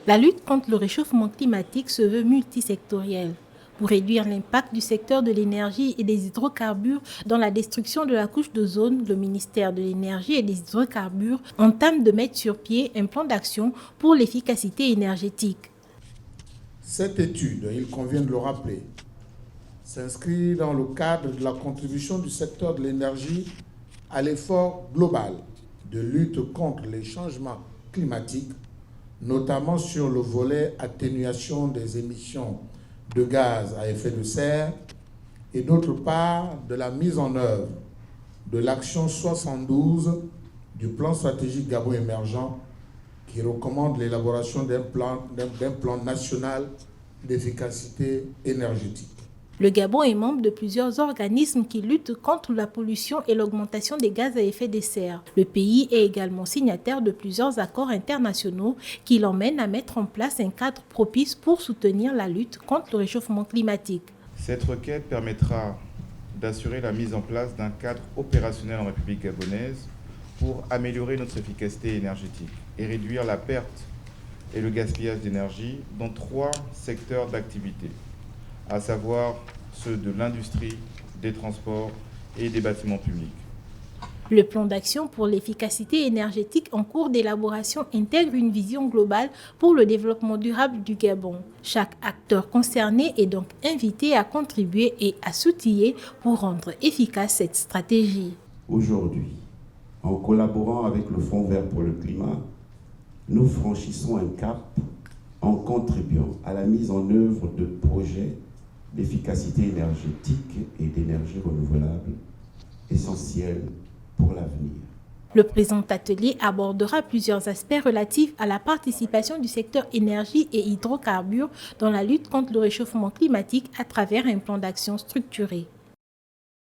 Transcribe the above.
La lutte contre le réchauffement climatique se veut multisectorielle. Pour réduire l'impact du secteur de l'énergie et des hydrocarbures dans la destruction de la couche d'ozone, le ministère de l'Énergie et des hydrocarbures entame de mettre sur pied un plan d'action pour l'efficacité énergétique. Cette étude, il convient de le rappeler, s'inscrit dans le cadre de la contribution du secteur de l'énergie à l'effort global de lutte contre les changements climatiques, notamment sur le volet atténuation des émissions de gaz à effet de serre et d'autre part de la mise en œuvre de l'action 72 du plan stratégique Gabon émergent qui recommande l'élaboration d'un plan national d'efficacité énergétique. Le Gabon est membre de plusieurs organismes qui luttent contre la pollution et l'augmentation des gaz à effet de serre. Le pays est également signataire de plusieurs accords internationaux qui l'emmènent à mettre en place un cadre propice pour soutenir la lutte contre le réchauffement climatique. Cette requête permettra d'assurer la mise en place d'un cadre opérationnel en République gabonaise pour améliorer notre efficacité énergétique et réduire la perte et le gaspillage d'énergie dans 3 secteurs d'activité, à savoir ceux de l'industrie, des transports et des bâtiments publics. Le plan d'action pour l'efficacité énergétique en cours d'élaboration intègre une vision globale pour le développement durable du Gabon. Chaque acteur concerné est donc invité à contribuer et à s'outiller pour rendre efficace cette stratégie. Aujourd'hui, en collaborant avec le Fonds vert pour le climat, nous franchissons un cap en contribuant à la mise en œuvre de projets d'efficacité énergétique et d'énergie renouvelable essentiels pour l'avenir. Le présent atelier abordera plusieurs aspects relatifs à la participation du secteur énergie et hydrocarbures dans la lutte contre le réchauffement climatique à travers un plan d'action structuré.